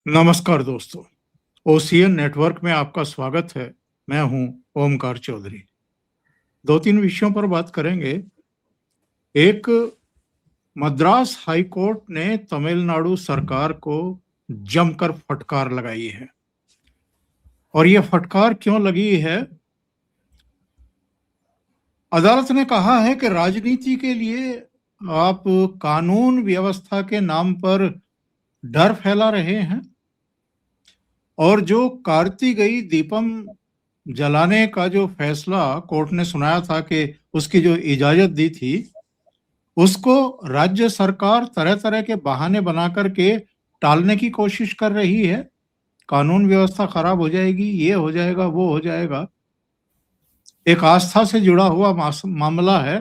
नमस्कार दोस्तों, OCN network में आपका स्वागत है। मैं हूं ओमकार चौधरी। दो तीन विषयों पर बात करेंगे। एक, मद्रास हाई कोर्ट ने तमिलनाडु सरकार को जमकर फटकार लगाई है। और यह फटकार क्यों लगी है? अदालत ने कहा है कि राजनीति के लिए आप कानून व्यवस्था के नाम पर डर फैला रहे हैं, और जो कार्तिकेय दीपम जलाने का जो फैसला कोर्ट ने सुनाया था कि उसकी जो इजाजत दी थी, उसको राज्य सरकार तरह तरह के बहाने बना करके टालने की कोशिश कर रही है। कानून व्यवस्था खराब हो जाएगी, ये हो जाएगा, वो हो जाएगा। एक आस्था से जुड़ा हुआ मामला है।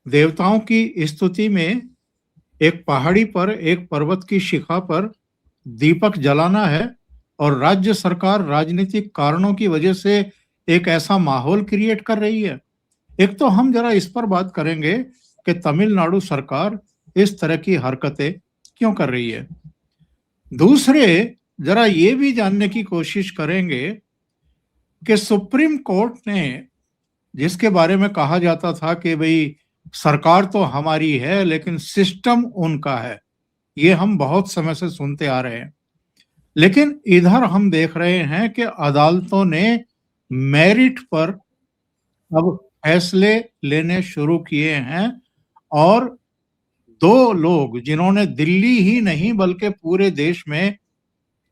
देवताओं की स्तुति में एक पहाड़ी पर, एक पर्वत की शिखा पर दीपक जलाना है, और राज्य सरकार राजनीतिक कारणों की वजह से एक ऐसा माहौल क्रिएट कर रही है। एक तो हम जरा इस पर बात करेंगे कि तमिलनाडु सरकार इस तरह की हरकतें क्यों कर रही है। दूसरे, जरा ये भी जानने की कोशिश करेंगे कि सुप्रीम कोर्ट ने, जिसके बारे में कहा जाता था कि भाई सरकार तो हमारी है लेकिन सिस्टम उनका है, ये हम बहुत समय से सुनते आ रहे हैं। लेकिन इधर हम देख रहे हैं कि अदालतों ने मेरिट पर अब फैसले लेने शुरू किए हैं, और दो लोग जिन्होंने दिल्ली ही नहीं बल्कि पूरे देश में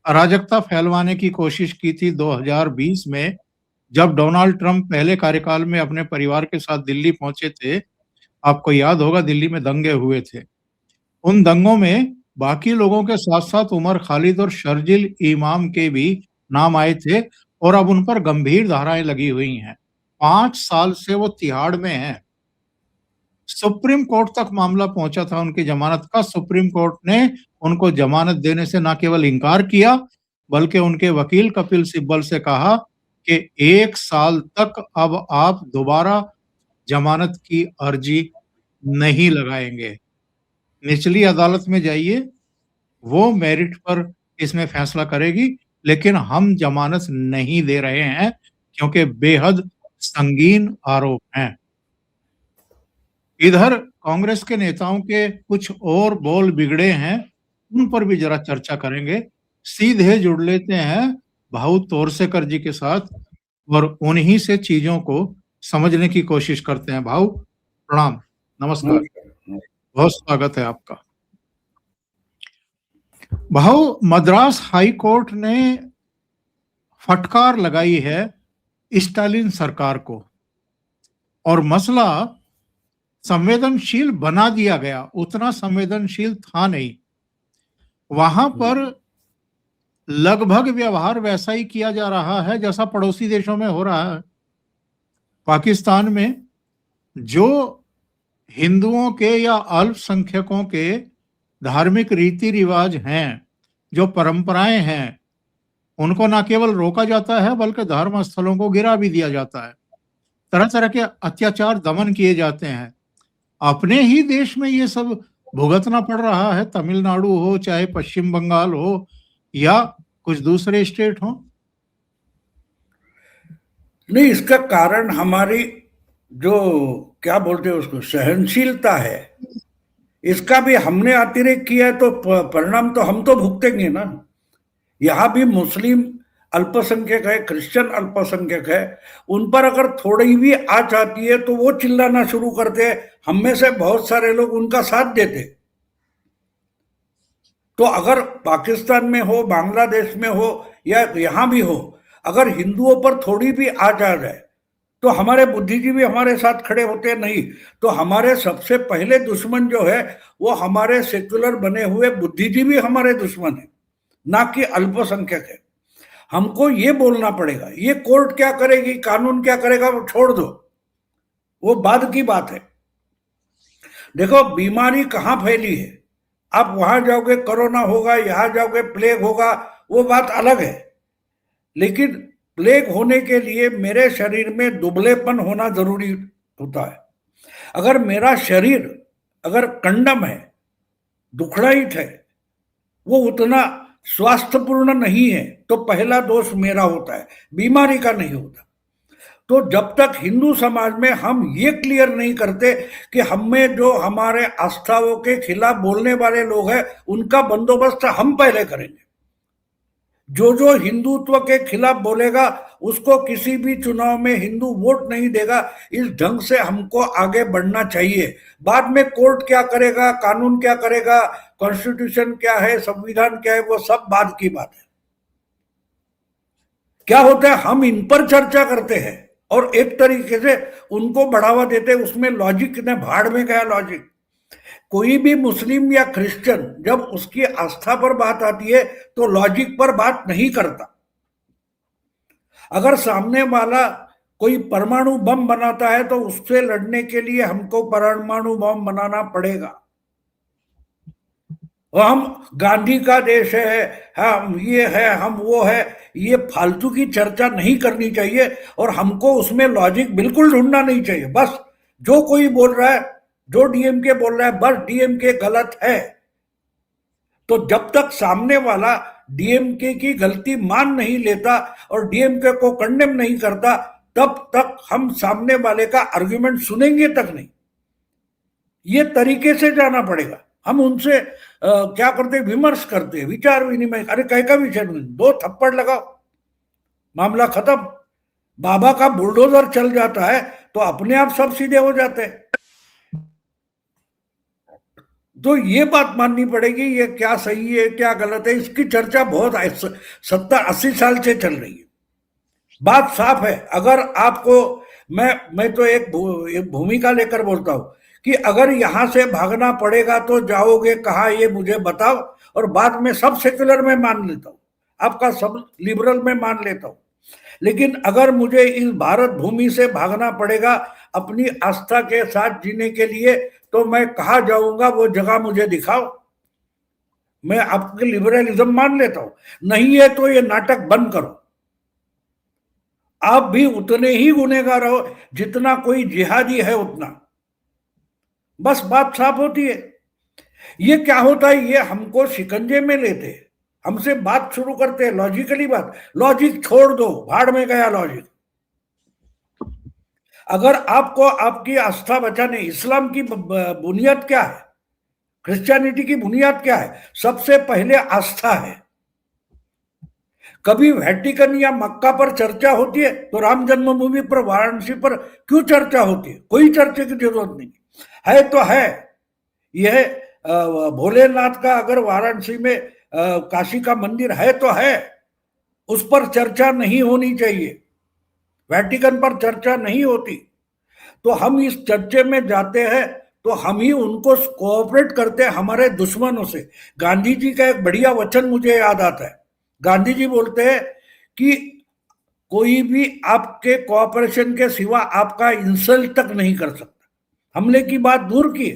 अराजकता फैलवाने की कोशिश की थी 2020 में, जब डोनाल्ड ट्रंप पहले कार्यकाल में अपने परिवार के साथ दिल्ली पहुंचे थे। आपको याद होगा, दिल्ली में दंगे हुए थे। उन दंगों में बाकी लोगों के साथ साथ उमर खालिद और शर्जिल इमाम के भी नाम आए थे, और अब उन पर गंभीर धाराएं लगी हुई हैं। 5 साल से वो तिहाड़ में हैं। सुप्रीम कोर्ट तक मामला पहुंचा था उनकी जमानत का। सुप्रीम कोर्ट ने उनको जमानत देने से न केवल इनकार किया, बल्कि उनके वकील कपिल सिब्बल से कहा कि 1 साल तक अब आप दोबारा जमानत की अर्जी नहीं लगाएंगे। निचली अदालत में जाइए, वो मेरिट पर इसमें फैसला करेगी, लेकिन हम जमानत नहीं दे रहे हैं क्योंकि बेहद संगीन आरोप हैं। इधर कांग्रेस के नेताओं के कुछ और बोल बिगड़े हैं, उन पर भी जरा चर्चा करेंगे। सीधे जुड़ लेते हैं भाऊ तोरसेकर जी के साथ, और उन्हीं से चीजों को समझने की कोशिश करते हैं। भाऊ प्रणाम, नमस्कार, बहुत स्वागत है आपका। भाऊ, मद्रास हाई कोर्ट ने फटकार लगाई है स्टालिन सरकार को, और मसला संवेदनशील बना दिया गया। उतना संवेदनशील था नहीं। वहां पर लगभग व्यवहार वैसा ही किया जा रहा है जैसा पड़ोसी देशों में हो रहा है। पाकिस्तान में जो हिंदुओं के या अल्पसंख्यकों के धार्मिक रीति रिवाज हैं, जो परंपराएं हैं, उनको न केवल रोका जाता है बल्कि धर्म स्थलों को गिरा भी दिया जाता है। तरह तरह के अत्याचार, दमन किए जाते हैं। अपने ही देश में ये सब भुगतना पड़ रहा है, तमिलनाडु हो, चाहे पश्चिम बंगाल हो, या कुछ दूसरे स्टेट हो। नहीं, इसका कारण हमारी जो क्या बोलते हैं उसको सहनशीलता है, इसका भी हमने अतिरेक किया है, तो परिणाम तो हम तो भुगतेंगे ना। यहाँ भी मुस्लिम अल्पसंख्यक है, क्रिश्चियन अल्पसंख्यक है, उन पर अगर थोड़ी भी आंच आती है तो वो चिल्लाना शुरू करते हैं। हम में से बहुत सारे लोग उनका साथ देते। तो अगर पाकिस्तान में हो, बांग्लादेश में हो, या यहां भी हो, अगर हिंदुओं पर थोड़ी भी आंच आ जाए तो हमारे बुद्धिजीवी हमारे साथ खड़े होते नहीं। तो हमारे सबसे पहले दुश्मन जो है वो हमारे सेक्युलर बने हुए बुद्धिजीवी हमारे दुश्मन है, ना कि अल्पसंख्यक है। हमको ये बोलना पड़ेगा। ये कोर्ट क्या करेगी, कानून क्या करेगा, वो छोड़ दो, वो बाद की बात है। देखो, बीमारी कहां फैली है। आप वहां जाओगे कोरोना होगा, यहां जाओगे प्लेग होगा, वो बात अलग है। लेकिन प्लेग होने के लिए मेरे शरीर में दुबलेपन होना जरूरी होता है। अगर मेरा शरीर अगर कंडम है, दुखड़ाइट है, वो उतना स्वास्थ्यपूर्ण नहीं है तो पहला दोष मेरा होता है, बीमारी का नहीं होता। तो जब तक हिंदू समाज में हम ये क्लियर नहीं करते कि हमें जो हमारे आस्थाओं के खिलाफ बोलने वाले लोग हैं उनका बंदोबस्त हम पहले करेंगे। जो हिंदुत्व के खिलाफ बोलेगा उसको किसी भी चुनाव में हिंदू वोट नहीं देगा। इस ढंग से हमको आगे बढ़ना चाहिए। बाद में कोर्ट क्या करेगा, कानून क्या करेगा, कॉन्स्टिट्यूशन क्या है, संविधान क्या है, वो सब बाद की बात है। क्या होता है, हम इन पर चर्चा करते हैं और एक तरीके से उनको बढ़ावा देते हैं। उसमें लॉजिक ने भाड़ में गया लॉजिक। कोई भी मुस्लिम या क्रिश्चियन जब उसकी आस्था पर बात आती है तो लॉजिक पर बात नहीं करता। अगर सामने वाला कोई परमाणु बम बनाता है तो उससे लड़ने के लिए हमको परमाणु बम बनाना पड़ेगा। और हम गांधी का देश है, हम ये है, हम वो है, ये फालतू की चर्चा नहीं करनी चाहिए और हमको उसमें लॉजिक बिल्कुल ढूंढना नहीं चाहिए। बस जो कोई बोल रहा है, जो डीएमके बोल रहा है, बस डीएमके गलत है। तो जब तक सामने वाला डीएमके की गलती मान नहीं लेता और डीएमके को कंडेम नहीं करता तब तक हम सामने वाले का आर्गुमेंट सुनेंगे तक नहीं। ये तरीके से जाना पड़ेगा। हम उनसे क्या करते, विमर्श करते, विचार विनिमय। अरे कह का विचार, दो थप्पड़ लगाओ, मामला खत्म। बाबा का बुलडोजर चल जाता है तो अपने आप सब सीधे हो जाते हैं। तो ये बात माननी पड़ेगी, ये क्या सही है क्या गलत है, इसकी चर्चा बहुत 70-80 साल से चल रही है। बात साफ है। अगर आपको मैं तो एक भूमिका लेकर बोलता हूं कि अगर यहां से भागना पड़ेगा तो जाओगे कहां, ये मुझे बताओ, और बाद में सब सेक्युलर में मान लेता हूं, आपका सब लिबरल में मान लेता हूं। लेकिन अगर मुझे इस भारत भूमि से भागना पड़ेगा अपनी आस्था के साथ जीने के लिए तो मैं कहाँ जाऊंगा, वो जगह मुझे दिखाओ। मैं आपके लिबरलिज्म मान लेता हूं, नहीं है तो ये नाटक बंद करो। आप भी उतने ही गुनहगार हो जितना कोई जिहादी है उतना। बस बात साफ होती है। ये क्या होता है, ये हमको शिकंजे में लेते हैं, हमसे बात शुरू करते हैं लॉजिकली बात। लॉजिक छोड़ दो, भाड़ में गया लॉजिक। अगर आपको आपकी आस्था बचाने, इस्लाम की बुनियाद क्या है, क्रिश्चियनिटी की बुनियाद क्या है, सबसे पहले आस्था है। कभी वेटिकन या मक्का पर चर्चा होती है तो राम जन्मभूमि पर, वाराणसी पर क्यों चर्चा होती है? कोई चर्चा की जरूरत नहीं है। तो है यह भोलेनाथ का, अगर वाराणसी में काशी का मंदिर है तो है, उस पर चर्चा नहीं होनी चाहिए। वेटिकन पर चर्चा नहीं होती। तो हम इस चर्चे में जाते हैं तो हम ही उनको कोऑपरेट करते हैं हमारे दुश्मनों से। गांधी जी का एक बढ़िया वचन मुझे याद आता है। गांधी जी बोलते हैं कि कोई भी आपके कोऑपरेशन के सिवा आपका इंसल्ट तक नहीं कर सकता। हमले की बात दूर की।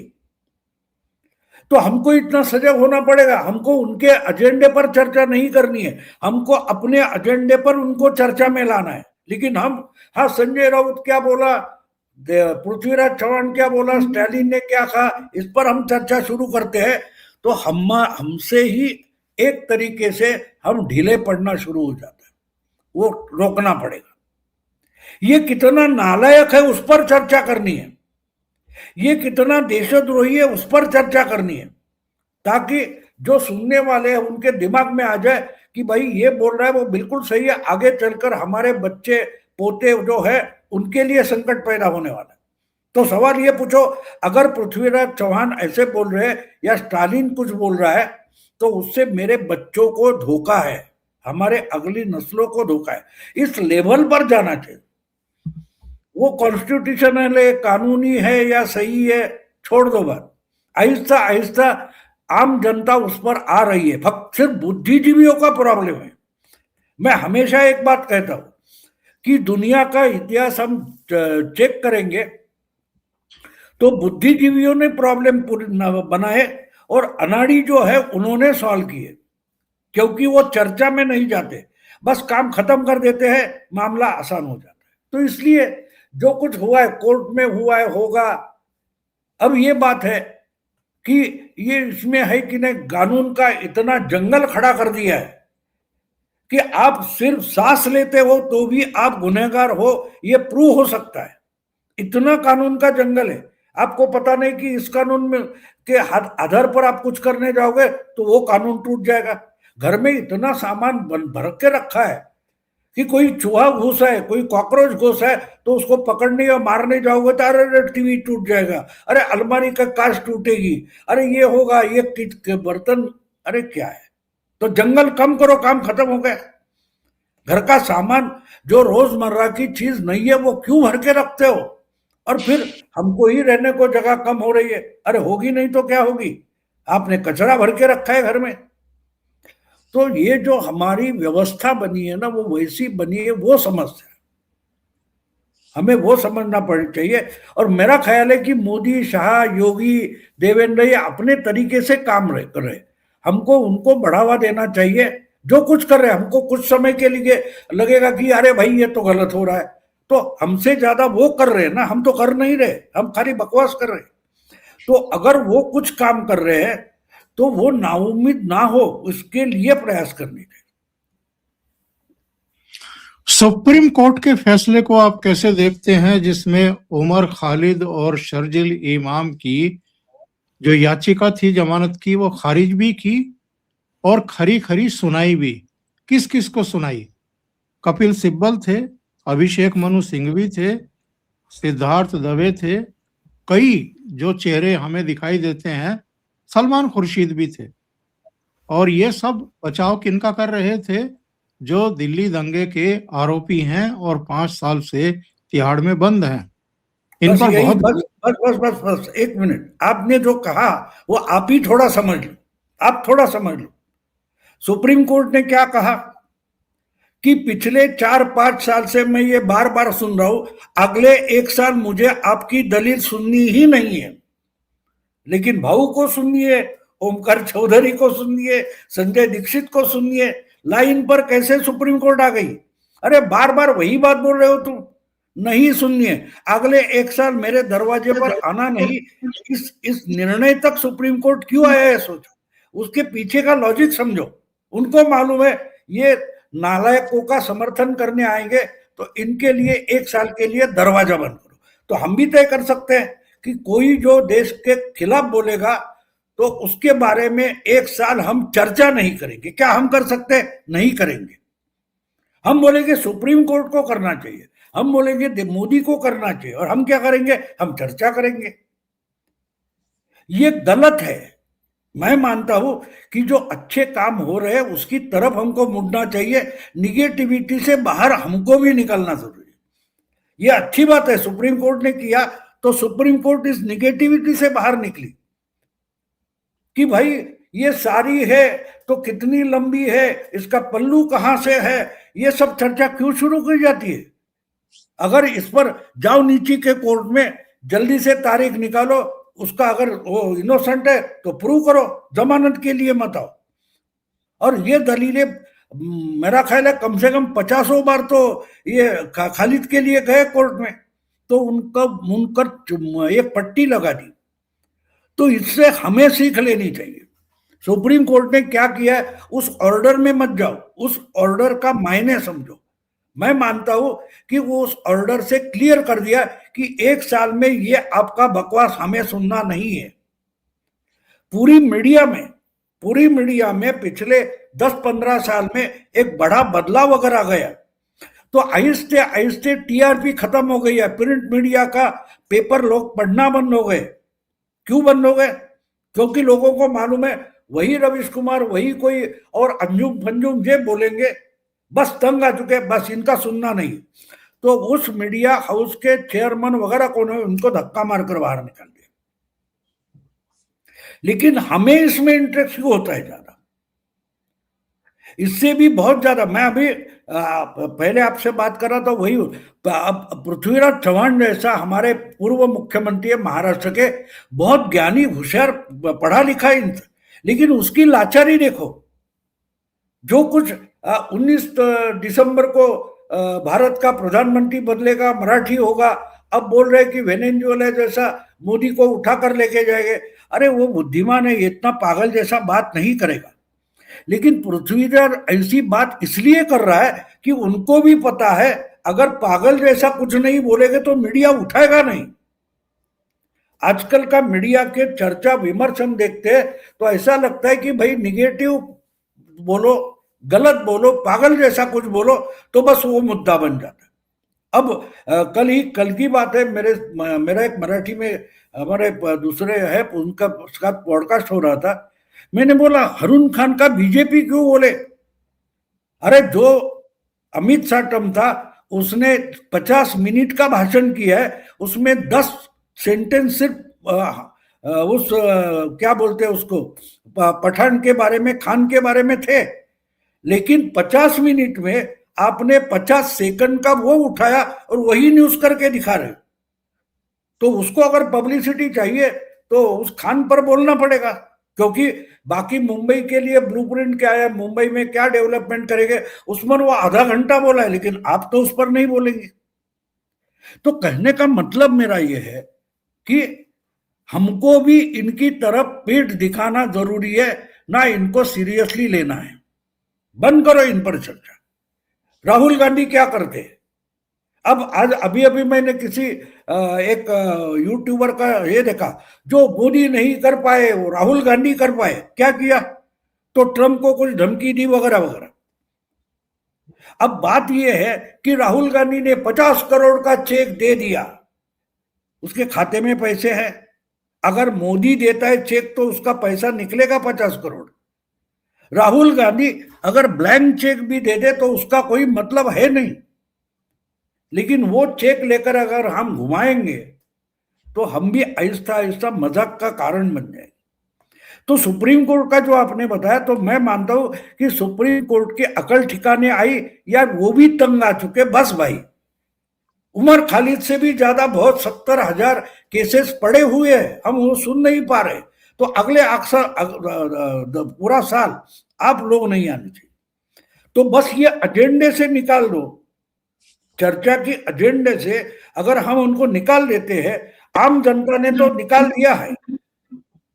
तो हमको इतना सजग होना पड़ेगा। हमको उनके एजेंडे पर चर्चा नहीं करनी है, हमको अपने एजेंडे पर उनको चर्चा में लाना है। लेकिन हम, हाँ, संजय राउत क्या बोला, पृथ्वीराज चौहान क्या बोला, स्टालिन ने क्या कहा, इस पर हम चर्चा शुरू करते हैं तो हमसे ही एक तरीके से हम ढीले पड़ना शुरू हो जाते हैं। वो रोकना पड़ेगा। ये कितना नालायक है उस पर चर्चा करनी है, ये कितना देशद्रोही है उस पर चर्चा करनी है, ताकि जो सुनने वाले हैं उनके दिमाग में आ जाए कि भाई ये बोल रहा है वो बिल्कुल सही है। आगे चलकर हमारे बच्चे पोते जो है उनके लिए संकट पैदा होने वाला है। तो सवाल ये पूछो, अगर पृथ्वीराज चौहान ऐसे बोल रहे हैं या स्टालिन कुछ बोल रहा है तो उससे मेरे बच्चों को धोखा है, हमारे अगली नस्लों को धोखा है। इस लेवल पर जाना चाहिए। वो कॉन्स्टिट्यूशनल है, कानूनी है या सही है, छोड़ दो बात। आहिस्ता आहिस्ता आम जनता उस पर आ रही है। फक्त सिर्फ बुद्धिजीवियों का प्रॉब्लम है। मैं हमेशा एक बात कहता हूं कि दुनिया का इतिहास हम चेक करेंगे तो बुद्धिजीवियों ने प्रॉब्लम बनाए और अनाड़ी जो है उन्होंने सॉल्व किए, क्योंकि वो चर्चा में नहीं जाते, बस काम खत्म कर देते हैं, मामला आसान हो जाता है। तो इसलिए जो कुछ हुआ है कोर्ट में हुआ है, होगा। अब ये बात है कि ये इसमें है कि नहीं, कानून का इतना जंगल खड़ा कर दिया है कि आप सिर्फ सांस लेते हो तो भी आप गुनहगार हो, ये प्रूव हो सकता है। इतना कानून का जंगल है। आपको पता नहीं कि इस कानून में के आधार पर आप कुछ करने जाओगे तो वो कानून टूट जाएगा। घर में इतना सामान भर के रखा है कि कोई चूहा घुसा है, कोई कॉकरोच घुसा है, तो उसको पकड़ने या मारने जाओगे तो अरे टीवी टूट जाएगा, अरे अलमारी का कांच टूटेगी, अरे ये होगा, ये बर्तन, अरे क्या है। तो जंगल कम करो, काम खत्म हो गया। घर का सामान जो रोजमर्रा की चीज नहीं है वो क्यों भर के रखते हो? और फिर हमको ही रहने को जगह कम हो रही है, अरे होगी नहीं तो क्या होगी, आपने कचरा भर के रखा है घर में। तो ये जो हमारी व्यवस्था बनी है ना, वो वैसी बनी है, वो समस्या है, हमें वो समझना पड़ चाहिए। और मेरा ख्याल है कि मोदी, शाह, योगी, देवेंद्र ये अपने तरीके से काम कर रहे, हमको उनको बढ़ावा देना चाहिए। जो कुछ कर रहे हैं, हमको कुछ समय के लिए लगेगा कि अरे भाई ये तो गलत हो रहा है, तो हमसे ज्यादा वो कर रहे हैं ना, हम तो कर नहीं रहे, हम खाली बकवास कर रहे हैं। तो अगर वो कुछ काम कर रहे हैं तो वो नाउम्मीद ना हो, उसके लिए प्रयास करने चाहिए। सुप्रीम कोर्ट के फैसले को आप कैसे देखते हैं, जिसमें उमर खालिद और शर्जिल इमाम की जो याचिका थी जमानत की, वो खारिज भी की और खरी खरी सुनाई भी। किस किस को सुनाई? कपिल सिब्बल थे, अभिषेक मनु सिंघवी थे, सिद्धार्थ दवे थे, कई जो चेहरे हमें दिखाई देते हैं, सलमान खुर्शीद भी थे। और ये सब बचाव किनका कर रहे थे? जो दिल्ली दंगे के आरोपी हैं और 5 साल से तिहाड़ में बंद हैं। इन बस पर यही, बहुत बस बस बस बस बस एक मिनट, आपने जो कहा वो आप ही थोड़ा समझ लो, आप थोड़ा समझ लो। सुप्रीम कोर्ट ने क्या कहा कि पिछले 4-5 साल से मैं ये बार बार सुन रहा हूं, अगले 1 साल मुझे आपकी दलील सुननी ही नहीं है, लेकिन भाऊ को सुनिए, ओमकार चौधरी को सुनिए, संजय दीक्षित को सुनिए, लाइन पर कैसे सुप्रीम कोर्ट आ गई। अरे बार बार वही बात बोल रहे हो तुम, नहीं सुनिए, अगले 1 साल मेरे दरवाजे पर आना नहीं। इस निर्णय तक सुप्रीम कोर्ट क्यों आया है सोचो, उसके पीछे का लॉजिक समझो। उनको मालूम है ये नालायकों का समर्थन करने आएंगे, तो इनके लिए 1 साल के लिए दरवाजा बंद करो। तो हम भी तय कर सकते हैं कि कोई जो देश के खिलाफ बोलेगा तो उसके बारे में 1 साल हम चर्चा नहीं करेंगे। क्या हम कर सकते हैं? नहीं करेंगे। हम बोलेंगे सुप्रीम कोर्ट को करना चाहिए, हम बोलेंगे मोदी को करना चाहिए, और हम क्या करेंगे? हम चर्चा करेंगे। ये गलत है। मैं मानता हूं कि जो अच्छे काम हो रहे हैं उसकी तरफ हमको मुड़ना चाहिए, निगेटिविटी से बाहर हमको भी निकलना जरूरी है। ये अच्छी बात है, सुप्रीम कोर्ट ने किया तो सुप्रीम कोर्ट इस निगेटिविटी से बाहर निकली कि भाई ये सारी है तो कितनी लंबी है, इसका पल्लू कहां से है, ये सब चर्चा क्यों शुरू की जाती है? अगर इस पर जाओ नीचे के कोर्ट में, जल्दी से तारीख निकालो, उसका अगर वो इनोसेंट है तो प्रूव करो, जमानत के लिए मत आओ। और ये दलीलें मेरा ख्याल है कम से कम 50 बार तो ये खालिद के लिए गए कोर्ट में, तो उनका मुनकर एक पट्टी लगा दी। तो इससे हमें सीख लेनी चाहिए। सुप्रीम कोर्ट ने क्या किया है, उस ऑर्डर में मत जाओ, उस ऑर्डर का मायने समझो। मैं मानता हूं कि वो उस ऑर्डर से क्लियर कर दिया कि 1 साल में ये आपका बकवास हमें सुनना नहीं है। पूरी मीडिया में पिछले 10-15 साल में एक बड़ा बदलाव अगर आ गया तो आहिस्ते आहिस्ते टीआरपी खत्म हो गई है। प्रिंट मीडिया का पेपर लोग पढ़ना बंद हो गए। क्यों बंद हो गए? क्योंकि लोगों को मालूम है वही रवीश कुमार, वही कोई और अंजुम फंजुम जे बोलेंगे, बस तंग आ चुके, बस इनका सुनना नहीं। तो उस मीडिया हाउस के चेयरमैन वगैरह कौन है, उनको धक्का मारकर बाहर निकाल दिया। लेकिन हमें इसमें इंटरेस्ट क्यों होता है ज्यादा? इससे भी बहुत ज्यादा, मैं अभी पहले आपसे बात कर रहा था, वही पृथ्वीराज चौहान जैसा हमारे पूर्व मुख्यमंत्री है महाराष्ट्र के, बहुत ज्ञानी, होशियार, पढ़ा लिखा है, लेकिन उसकी लाचारी देखो। जो कुछ 19 दिसंबर को भारत का प्रधानमंत्री बदलेगा, मराठी होगा, अब बोल रहे कि वेनेजुएला जैसा मोदी को उठा कर लेके जाएंगे। अरे वो बुद्धिमान है, ये इतना पागल जैसा बात नहीं करेगा। लेकिन पृथ्वीधर ऐसी बात इसलिए कर रहा है कि उनको भी पता है अगर पागल जैसा कुछ नहीं बोलेंगे तो मीडिया उठाएगा नहीं। आजकल का मीडिया के चर्चा विमर्श हम देखते हैं तो ऐसा लगता है कि भाई निगेटिव बोलो, गलत बोलो, पागल जैसा कुछ बोलो तो बस वो मुद्दा बन जाता है। अब कल की बात है, मेरा एक मराठी में हमारे दूसरे है उनका उसका पॉडकास्ट हो रहा था। मैंने बोला हरून खान का बीजेपी क्यों बोले? अरे जो अमित शाह टर्म था उसने 50 मिनट का भाषण किया है, उसमें 10 सेंटेंस सिर्फ क्या बोलते हैं उसको, पठान के बारे में, खान के बारे में थे। लेकिन 50 मिनट में आपने 50 सेकंड का वो उठाया और वही न्यूज करके दिखा रहे। तो उसको अगर पब्लिसिटी चाहिए तो उस खान पर बोलना पड़ेगा, क्योंकि बाकी मुंबई के लिए ब्लूप्रिंट क्या है, मुंबई में क्या डेवलपमेंट करेंगे, उसमें वो आधा घंटा बोला है, लेकिन आप तो उस पर नहीं बोलेंगे। तो कहने का मतलब मेरा ये है कि हमको भी इनकी तरफ पीठ दिखाना जरूरी है, ना इनको सीरियसली लेना है। बंद करो इन पर चर्चा। राहुल गांधी क्या करते हैं? अब आज अभी अभी मैंने किसी एक यूट्यूबर का ये देखा, जो मोदी नहीं कर पाए वो राहुल गांधी कर पाए। क्या किया? तो ट्रंप को कुछ धमकी दी वगैरह वगैरह। अब बात यह है कि राहुल गांधी ने 50 करोड़ का चेक दे दिया, उसके खाते में पैसे हैं। अगर मोदी देता है चेक तो उसका पैसा निकलेगा 50 करोड़। राहुल गांधी अगर ब्लैंक चेक भी दे दे तो उसका कोई मतलब है नहीं। लेकिन वो चेक लेकर अगर हम घुमाएंगे तो हम भी आहिस्ता आहिस्ता मजाक का कारण बन जाएंगे। तो सुप्रीम कोर्ट का जो आपने बताया, तो मैं मानता हूं कि सुप्रीम कोर्ट की अकल ठिकाने आई या वो भी तंग आ चुके। बस भाई, उमर खालिद से भी ज्यादा बहुत 70,000 केसेस पड़े हुए हैं, हम वो सुन नहीं पा रहे। तो अगले अक्सर पूरा साल आप लोग नहीं आने चाहिए। तो बस ये एजेंडे से निकाल दो, चर्चा की एजेंडे से अगर हम उनको निकाल देते हैं, आम जनता ने तो निकाल दिया है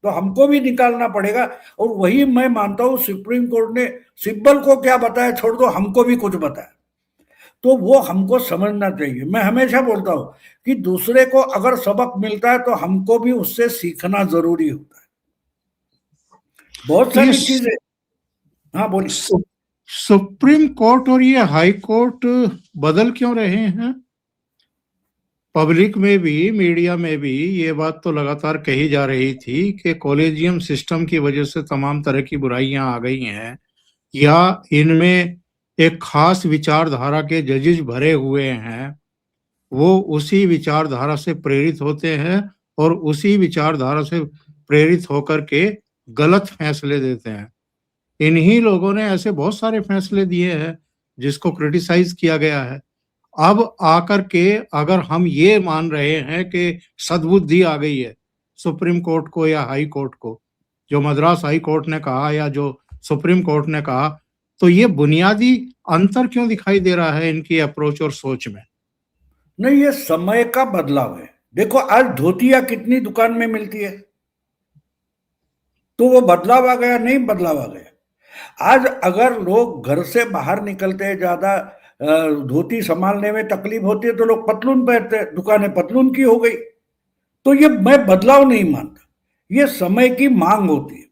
तो हमको भी निकालना पड़ेगा। और वही मैं मानता हूं सुप्रीम कोर्ट ने सिब्बल को क्या बताया छोड़ दो, हमको भी कुछ बताया, तो वो हमको समझना चाहिए। मैं हमेशा बोलता हूं कि दूसरे को अगर सबक मिलता है तो हमको भी उससे सीखना जरूरी होता है। बहुत सारी चीजें। हाँ बोलिए। सुप्रीम कोर्ट और ये हाई कोर्ट बदल क्यों रहे हैं? पब्लिक में भी, मीडिया में भी ये बात तो लगातार कही जा रही थी कि कॉलेजियम सिस्टम की वजह से तमाम तरह की बुराइयां आ गई हैं, या इनमें एक खास विचारधारा के जजेस भरे हुए हैं, वो उसी विचारधारा से प्रेरित होते हैं और उसी विचारधारा से प्रेरित होकर के गलत फैसले देते हैं। इन्हीं लोगों ने ऐसे बहुत सारे फैसले दिए हैं जिसको क्रिटिसाइज किया गया है। अब आकर के अगर हम ये मान रहे हैं कि सद्बुद्धि आ गई है सुप्रीम कोर्ट को या हाई कोर्ट को, जो मद्रास हाई कोर्ट ने कहा या जो सुप्रीम कोर्ट ने कहा, तो ये बुनियादी अंतर क्यों दिखाई दे रहा है इनकी अप्रोच और सोच में? नहीं, ये समय का बदलाव है। देखो आज धोतिया कितनी दुकान में मिलती है, तो वो बदलाव आ गया? नहीं, बदलाव आ गया। आज अगर लोग घर से बाहर निकलते हैं, ज्यादा धोती संभालने में तकलीफ होती है तो लोग पतलून पहनते हैं, दुकानें पतलून की हो गई। तो ये मैं बदलाव नहीं मानता, ये समय की मांग होती है,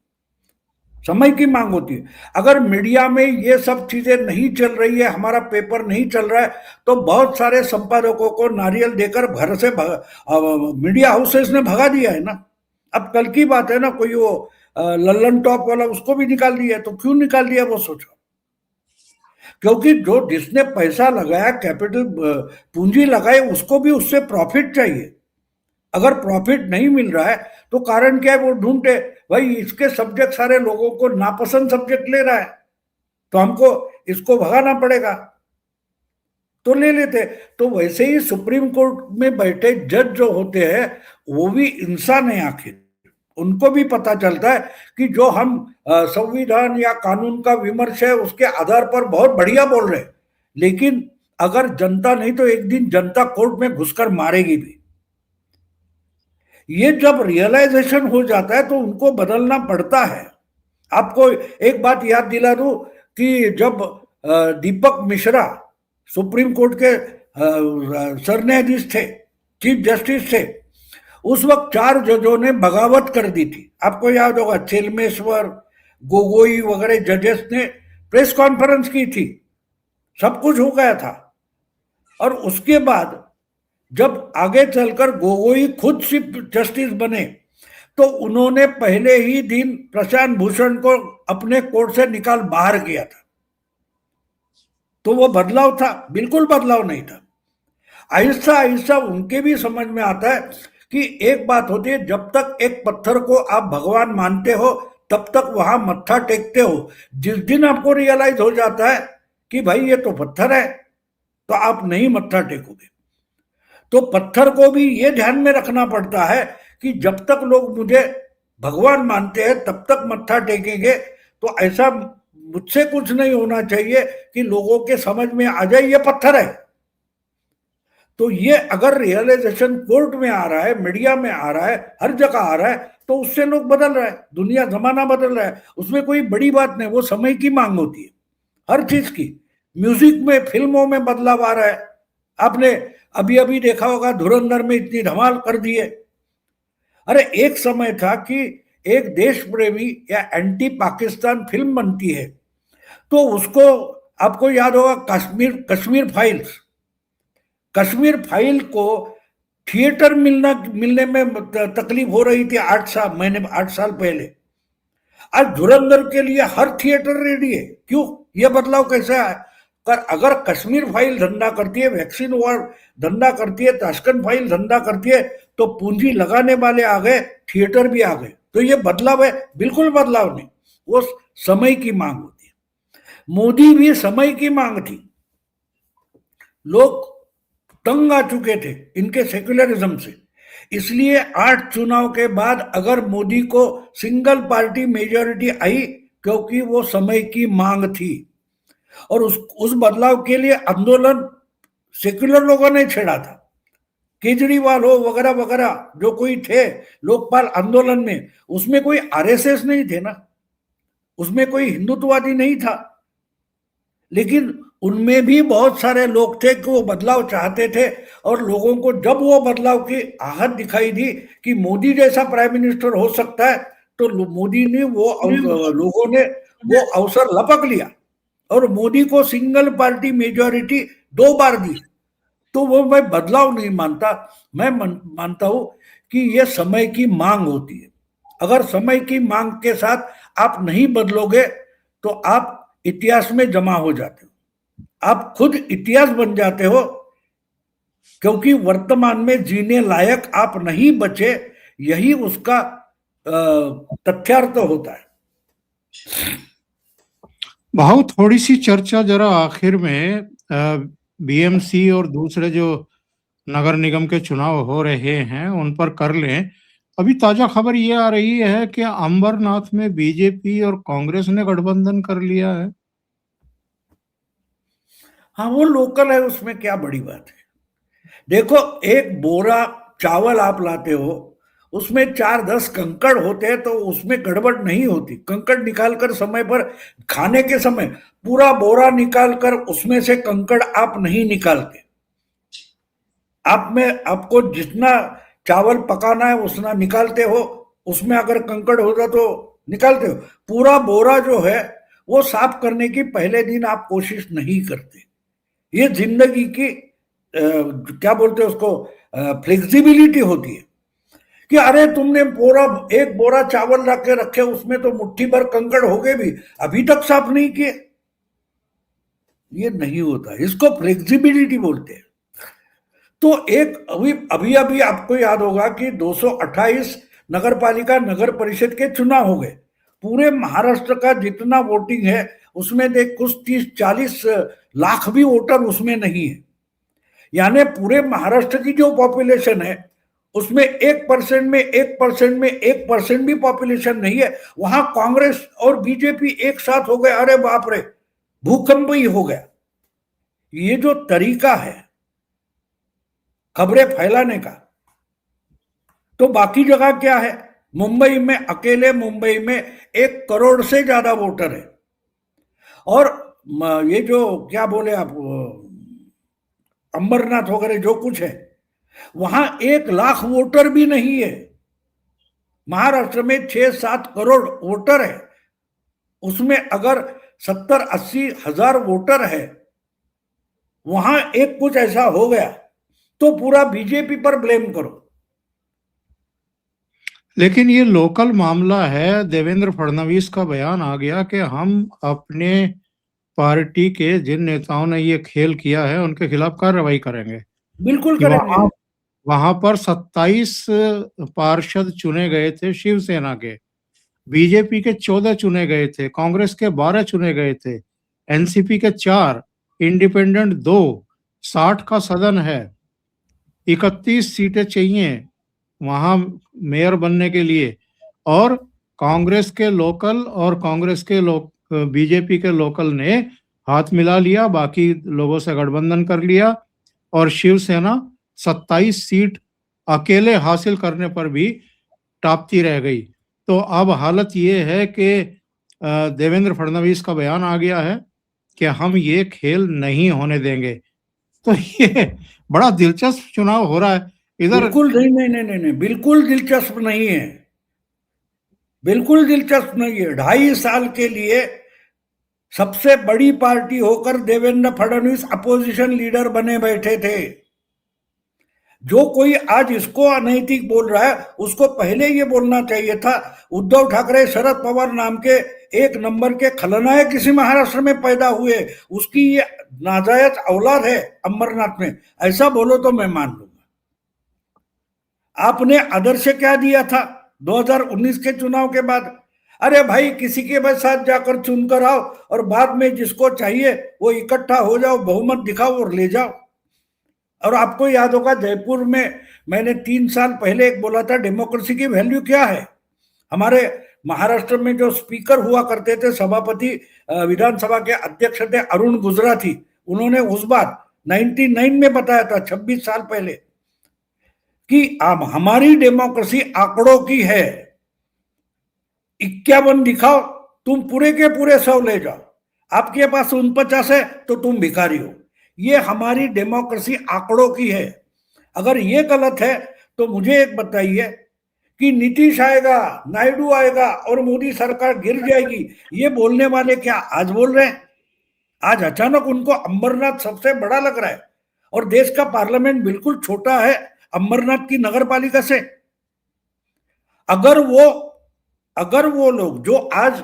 समय की मांग होती है। अगर मीडिया में ये सब चीजें नहीं चल रही है, हमारा पेपर नहीं चल रहा है, तो बहुत सारे संपादकों को नारियल देकर घर से मीडिया हाउसेस ने भगा दिया है ना। अब कल की बात है ना, कोई वो लल्लन टॉप वाला, उसको भी निकाल दिया। तो क्यों निकाल दिया वो सोचो, क्योंकि जो जिसने पैसा लगाया, कैपिटल पूंजी लगाई, उसको भी उससे प्रॉफिट चाहिए। अगर प्रॉफिट नहीं मिल रहा है तो कारण क्या है? वो ढूंढते भाई इसके सब्जेक्ट सारे लोगों को नापसंद सब्जेक्ट ले रहा है, तो हमको इसको भगाना पड़ेगा, तो ले लेते। तो वैसे ही सुप्रीम कोर्ट में बैठे जज जो होते हैं वो भी इंसान है आखिर, उनको भी पता चलता है कि जो हम संविधान या कानून का विमर्श है उसके आधार पर बहुत बढ़िया बोल रहे हैं, लेकिन अगर जनता नहीं तो एक दिन जनता कोर्ट में घुसकर मारेगी भी। ये जब रियलाइजेशन हो जाता है तो उनको बदलना पड़ता है। आपको एक बात याद दिला दूं कि जब दीपक मिश्रा सुप्रीम कोर्ट के सरन्यायाधीश थे, चीफ जस्टिस थे, उस वक्त 4 जजों ने बगावत कर दी थी। आपको याद होगा, चेलमेश्वर, गोगोई वगैरह जजेस ने प्रेस कॉन्फ्रेंस की थी, सब कुछ हो गया था। और उसके बाद जब आगे चलकर गोगोई खुद चीफ जस्टिस बने तो उन्होंने पहले ही दिन प्रशांत भूषण को अपने कोर्ट से निकाल बाहर किया था। तो वो बदलाव था? बिल्कुल बदलाव नहीं था। आहिस्ता आहिस्ता उनके भी समझ में आता है कि एक बात होती है, जब तक एक पत्थर को आप भगवान मानते हो तब तक वहां मत्था टेकते हो। जिस दिन आपको रियलाइज हो जाता है कि भाई ये तो पत्थर है, तो आप नहीं मत्था टेकोगे। तो पत्थर को भी ये ध्यान में रखना पड़ता है कि जब तक लोग मुझे भगवान मानते हैं तब तक मत्था टेकेंगे। तो ऐसा मुझसे कुछ नहीं होना चाहिए कि लोगों के समझ में आ जाए ये पत्थर है। तो ये अगर रियलाइजेशन कोर्ट में आ रहा है, मीडिया में आ रहा है, हर जगह आ रहा है, तो उससे लोग बदल रहे हैं, दुनिया जमाना बदल रहा है। उसमें कोई बड़ी बात नहीं, वो समय की मांग होती है हर चीज की। म्यूजिक में, फिल्मों में बदलाव आ रहा है। आपने अभी अभी देखा होगा, धुरंधर में इतनी धमाल कर दी है। अरे एक समय था कि एक देश प्रेमी या एंटी पाकिस्तान फिल्म बनती है तो उसको, आपको याद होगा, कश्मीर फाइल्स, कश्मीर फाइल को थिएटर मिलने में तकलीफ हो रही थी 8 साल पहले। आज धुरंधर के लिए हर थिएटर रेडी है। क्यों? यह बदलाव कैसे आया? पर अगर कश्मीर फाइल धंधा करती है, वैक्सीन वॉर धंधा करती है, ताशकंद फाइल धंधा करती है, तो पूंजी लगाने वाले आ गए, थिएटर भी आ गए। तो ये बदलाव है? बिल्कुल बदलाव नहीं, वो समय की मांग होती है। मोदी भी समय की मांग थी। लोग तंग आ चुके थे इनके सेक्युलरिज्म से। इसलिए 8 चुनाव के बाद अगर मोदी को सिंगल पार्टी मेजॉरिटी आई, क्योंकि वो समय की मांग थी। और उस बदलाव के लिए आंदोलन सेक्युलर लोगों ने छेड़ा था। केजरीवाल हो वगैरह वगैरह जो कोई थे लोकपाल आंदोलन में, उसमें कोई आरएसएस नहीं थे ना, उसमें कोई हिंदुत्ववादी नहीं था। लेकिन उनमें भी बहुत सारे लोग थे कि वो बदलाव चाहते थे। और लोगों को जब वो बदलाव की आहट दिखाई दी कि मोदी जैसा प्राइम मिनिस्टर हो सकता है, तो मोदी ने लोगों ने वो अवसर लपक लिया और मोदी को सिंगल पार्टी मेजॉरिटी 2 बार दी। तो वो मैं बदलाव नहीं मानता, मैं मानता हूं कि ये समय की मांग होती है। अगर समय की मांग के साथ आप नहीं बदलोगे तो आप इतिहास में जमा हो जाते हो, आप खुद इतिहास बन जाते हो, क्योंकि वर्तमान में जीने लायक आप नहीं बचे। यही उसका तथ्यार्थ होता है। भाव थोड़ी सी चर्चा जरा आखिर में बीएमसी और दूसरे जो नगर निगम के चुनाव हो रहे हैं उन पर कर लें। अभी ताजा खबर ये आ रही है कि अंबरनाथ में बीजेपी और कांग्रेस ने गठबंधन कर लिया है। हाँ, वो लोकल है, उसमें क्या बड़ी बात है। देखो, एक बोरा चावल आप लाते हो, उसमें 4-10 कंकड़ होते हैं तो उसमें गड़बड़ नहीं होती। कंकड़ निकालकर समय पर, खाने के समय पूरा बोरा निकालकर उसमें से कंकड़ आप नहीं निकालते। आप में आपको जितना चावल पकाना है उतना निकालते हो, उसमें अगर कंकड़ होगा तो निकालते हो। पूरा बोरा जो है वो साफ करने की पहले दिन आप कोशिश नहीं करते। ये जिंदगी की क्या बोलते हैं उसको, फ्लेक्सिबिलिटी होती है कि अरे तुमने एक बोरा चावल रख के रखे, उसमें तो मुट्ठी भर कंकड़ हो गए भी, अभी तक साफ नहीं किए। ये नहीं होता, इसको फ्लेक्सिबिलिटी बोलते हैं। तो एक अभी अभी आपको याद होगा कि 228 नगर पालिका नगर परिषद के चुनाव हो गए। पूरे महाराष्ट्र का जितना वोटिंग है उसमें देख कुछ 30-40 लाख भी वोटर उसमें नहीं है। यानी पूरे महाराष्ट्र की जो पॉपुलेशन है उसमें 1% में 1% में 1% भी पॉपुलेशन नहीं है। वहां कांग्रेस और बीजेपी एक साथ हो गए, अरे बाप रे, भूकंप ही हो गया। ये जो तरीका है खबरें फैलाने का, तो बाकी जगह क्या है? मुंबई में, अकेले मुंबई में 1 करोड़ से ज्यादा वोटर है। और ये जो क्या बोले आप, अमरनाथ वगैरह जो कुछ है, वहां 1 लाख वोटर भी नहीं है। महाराष्ट्र में 6-7 करोड़ वोटर है, उसमें अगर 70-80 हजार वोटर है, वहां एक कुछ ऐसा हो गया तो पूरा बीजेपी पर ब्लेम करो। लेकिन ये लोकल मामला है। देवेंद्र फडणवीस का बयान आ गया कि हम अपने पार्टी के जिन नेताओं ने ये खेल किया है उनके खिलाफ कार्रवाई करेंगे। बिल्कुल कि करेंगे। वहां पर 27 पार्षद चुने गए थे शिवसेना के, बीजेपी के 14 चुने गए थे, कांग्रेस के 12 चुने गए थे, एनसीपी के 4, इंडिपेंडेंट 2, 60 का सदन है, 31 सीटें चाहिए वहां मेयर बनने के लिए। और कांग्रेस के लोकल और कांग्रेस के बीजेपी के लोकल ने हाथ मिला लिया, बाकी लोगों से गठबंधन कर लिया और शिवसेना 27 सीट अकेले हासिल करने पर भी टापती रह गई। तो अब हालत ये है कि देवेंद्र फडणवीस का बयान आ गया है कि हम ये खेल नहीं होने देंगे। तो ये बड़ा दिलचस्प चुनाव हो रहा है इधर। बिल्कुल नहीं, नहीं, नहीं, नहीं, नहीं, बिल्कुल दिलचस्प नहीं है, बिल्कुल दिलचस्प नहीं है। 2.5 साल के लिए सबसे बड़ी पार्टी होकर देवेंद्र फडणवीस अपोजिशन लीडर बने बैठे थे। जो कोई आज इसको अनैतिक बोल रहा है, उसको पहले ये बोलना चाहिए था, उद्धव ठाकरे शरद पवार नाम के 1 नंबर के खलनायक किसी महाराष्ट्र में पैदा हुए, उसकी ये नाजायज औलाद है अमरनाथ में, ऐसा बोलो तो मैं मान लूंगा। आपने आदर्श क्या दिया था 2019 के चुनाव के बाद? अरे भाई, किसी के साथ जाकर चुनकर आओ और बाद में जिसको चाहिए वो इकट्ठा हो जाओ, बहुमत दिखाओ और ले जाओ। और आपको याद होगा जयपुर में मैंने 3 साल पहले एक बोला था, डेमोक्रेसी की वैल्यू क्या है। हमारे महाराष्ट्र में जो स्पीकर हुआ करते थे, सभापति, विधानसभा के अध्यक्ष थे अरुण गुजराती, उन्होंने उस बार 99 में बताया था, 26 साल पहले, कि अब हमारी डेमोक्रेसी आंकड़ों की है। 51 दिखाओ, तुम पूरे के पूरे 100 ले जाओ, आपके पास 49 है तो तुम भिखारी हो। ये हमारी डेमोक्रेसी आंकड़ों की है। अगर ये गलत है तो मुझे एक बताइए कि नीतीश आएगा, नायडू आएगा और मोदी सरकार गिर जाएगी, ये बोलने वाले क्या आज बोल रहे हैं? आज अचानक उनको अमरनाथ सबसे बड़ा लग रहा है और देश का पार्लियामेंट बिल्कुल छोटा है अमरनाथ की नगर पालिका से। अगर वो लोग जो आज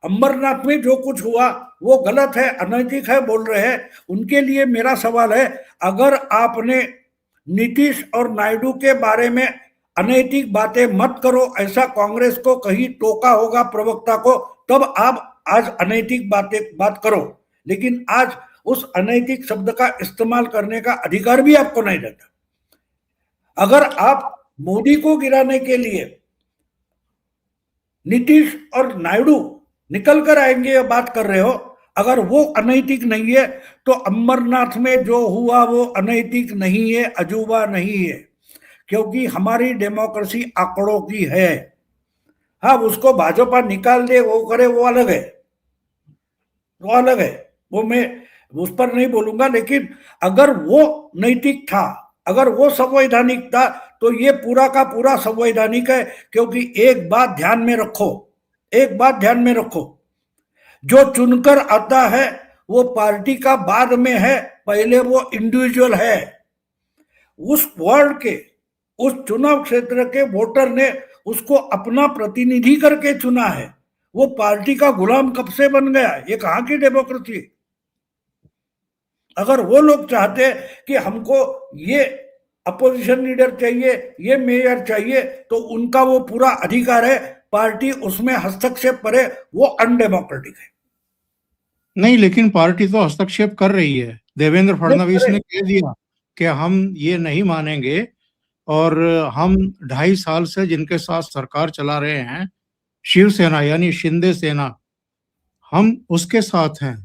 अमरनाथ में जो कुछ हुआ वो गलत है, अनैतिक है बोल रहे हैं, उनके लिए मेरा सवाल है, अगर आपने नीतीश और नायडू के बारे में अनैतिक बातें मत करो ऐसा कांग्रेस को कहीं टोका होगा प्रवक्ता को, तब आप आज अनैतिक बात करो। लेकिन आज उस अनैतिक शब्द का इस्तेमाल करने का अधिकार भी आपको नहीं रहता। अगर आप मोदी को गिराने के लिए नीतीश और नायडू निकल कर आएंगे या बात कर रहे हो, अगर वो अनैतिक नहीं है तो अमरनाथ में जो हुआ वो अनैतिक नहीं है, अजूबा नहीं है, क्योंकि हमारी डेमोक्रेसी आंकड़ों की है। हाँ, उसको भाजपा निकाल दे, वो करे, वो अलग है, वो अलग है, वो मैं उस पर नहीं बोलूंगा। लेकिन अगर वो नैतिक था, अगर वो संवैधानिक था, तो ये पूरा का पूरा संवैधानिक है। क्योंकि एक बात ध्यान में रखो, एक बात ध्यान में रखो, जो चुनकर आता है वो पार्टी का बाद में है, पहले वो इंडिविजुअल है। उस वार्ड के, उस चुनाव क्षेत्र के वोटर ने उसको अपना प्रतिनिधि करके चुना है, वो पार्टी का गुलाम कब से बन गया? ये कहां की डेमोक्रेसी? अगर वो लोग चाहते हैं कि हमको ये अपोजिशन लीडर चाहिए, ये मेयर चाहिए, तो उनका वो पूरा अधिकार है, पार्टी उसमें हस्तक्षेप करे, वो अनडेमोक्रेटिक है। नहीं, लेकिन पार्टी तो हस्तक्षेप कर रही है। देवेंद्र फडणवीस ने कह दिया कि हम ये नहीं मानेंगे और हम 2.5 साल से जिनके साथ सरकार चला रहे हैं, शिवसेना यानी शिंदे सेना, हम उसके साथ हैं,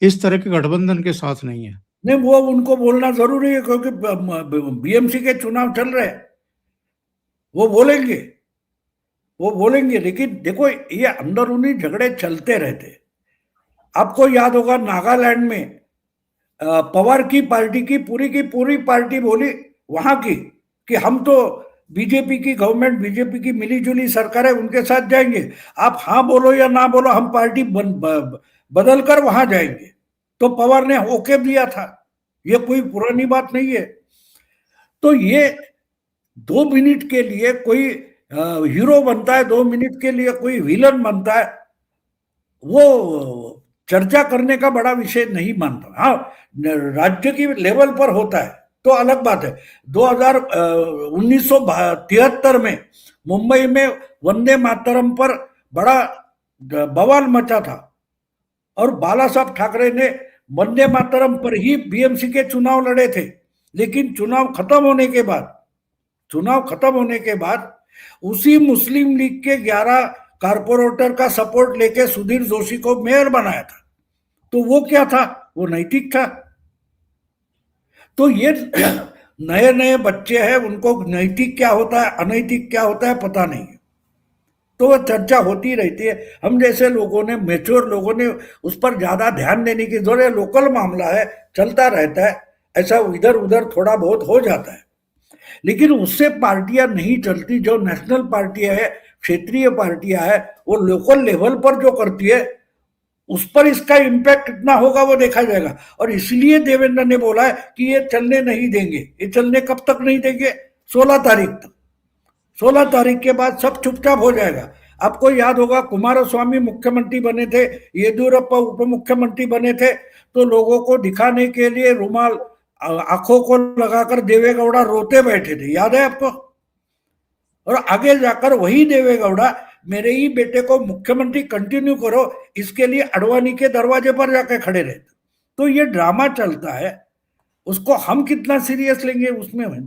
इस तरह के गठबंधन के साथ नहीं है। नहीं, वो उनको बोलना जरूरी है क्योंकि बीएमसी के चुनाव चल रहे हैं। वो बोलेंगे, लेकिन देखो ये अंदरूनी झगड़े चलते रहते। आपको याद होगा नागालैंड में पवार की पूरी पार्टी बोली वहां की कि हम तो बीजेपी की गवर्नमेंट, बीजेपी की मिलीजुली सरकार है, उनके साथ जाएंगे। आप हाँ बोलो या ना बोलो, हम पार्टी बदल कर वहां जाएंगे। तो पवार ने ओके दिया था, ये कोई पुरानी बात नहीं है। तो ये 2 मिनट के लिए कोई हीरो बनता है, 2 मिनट के लिए कोई विलन बनता है, वो चर्चा करने का बड़ा विषय नहीं मानता। हाँ, राज्य की लेवल पर होता है तो अलग बात है। 1973 में मुंबई में वंदे मातरम पर बड़ा बवाल मचा था और बाला साहब ठाकरे ने वंदे मातरम पर ही बीएमसी के चुनाव लड़े थे। लेकिन चुनाव खत्म होने के बाद उसी मुस्लिम लीग के 11 कारपोरेटर का सपोर्ट लेके सुधीर जोशी को मेयर बनाया था। तो वो क्या था? वो नैतिक था। तो ये नए नए बच्चे हैं, उनको नैतिक क्या होता है, अनैतिक क्या होता है पता नहीं है। तो वो चर्चा होती रहती है। हम जैसे लोगों ने, मैच्योर लोगों ने उस पर ज्यादा ध्यान देने की जरूरत है। लोकल मामला है, चलता रहता है, ऐसा इधर उधर थोड़ा बहुत हो जाता है। लेकिन उससे पार्टियां नहीं चलती। जो नेशनल पार्टियां है, क्षेत्रीय पार्टियां है, वो लोकल लेवल पर जो करती है उस पर इसका इम्पैक्ट कितना होगा वो देखा जाएगा। और इसलिए देवेंद्र ने बोला है कि ये चलने नहीं देंगे। ये चलने कब तक नहीं देंगे? 16 तारीख तक। 16 तारीख के बाद सब चुपचाप हो जाएगा। आपको याद होगा कुमारस्वामी मुख्यमंत्री बने थे, येदियुरप्पा उप मुख्यमंत्री बने थे, तो लोगों को दिखाने के लिए रुमाल आंखों को लगाकर देवेगौड़ा रोते बैठे थे, याद है आपको? और आगे जाकर वही देवेगौड़ा मेरे ही बेटे को मुख्यमंत्री कंटिन्यू करो, इसके लिए अडवाणी के दरवाजे पर जाकर खड़े रहते। तो ये ड्रामा चलता है, उसको हम कितना सीरियस लेंगे उसमें है।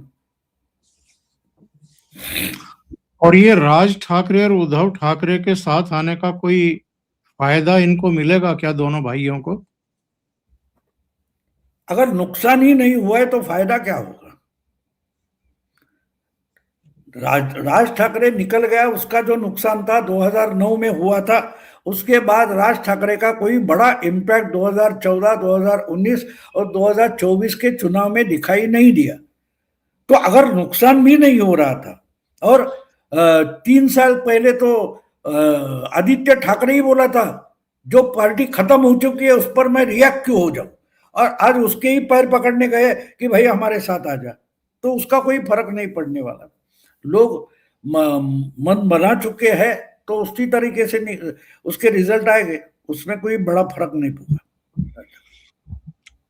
और ये राज ठाकरे और उद्धव ठाकरे के साथ आने का कोई फायदा इनको मिलेगा क्या, दोनों भाइयों को? अगर नुकसान ही नहीं हुआ है तो फायदा क्या होगा? राज ठाकरे निकल गया, उसका जो नुकसान था 2009 में हुआ था। उसके बाद राज ठाकरे का कोई बड़ा इम्पैक्ट 2014, 2019 और 2024 के चुनाव में दिखाई नहीं दिया। तो अगर नुकसान भी नहीं हो रहा था, और 3 साल पहले तो आदित्य ठाकरे ही बोला था जो पार्टी खत्म हो चुकी है उस पर मैं रिएक्ट क्यों हो जाऊं, और आज उसके ही पैर पकड़ने गए कि भाई हमारे साथ आ जा। तो उसका कोई फर्क नहीं पड़ने वाला। लोग मन बना चुके हैं तो उसी तरीके से उसके रिजल्ट आएंगे, उसमें कोई बड़ा फर्क नहीं पड़ेगा।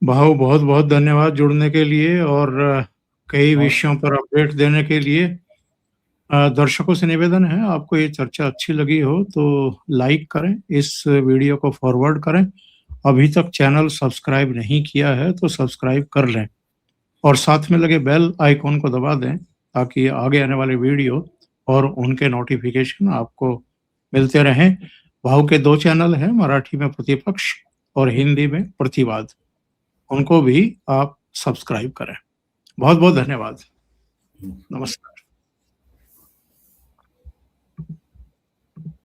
भाऊ बहुत बहुत धन्यवाद जुड़ने के लिए और कई विषयों पर अपडेट देने के लिए। दर्शकों से निवेदन है, आपको ये चर्चा अच्छी लगी हो तो लाइक करें, इस वीडियो को फॉरवर्ड करें। अभी तक चैनल सब्सक्राइब नहीं किया है तो सब्सक्राइब कर लें और साथ में लगे बेल आइकॉन को दबा दें ताकि आगे आने वाले वीडियो और उनके नोटिफिकेशन आपको मिलते रहें। भाव के 2 चैनल हैं, मराठी में प्रतिपक्ष और हिंदी में प्रतिवाद, उनको भी आप सब्सक्राइब करें। बहुत बहुत धन्यवाद। नमस्कार।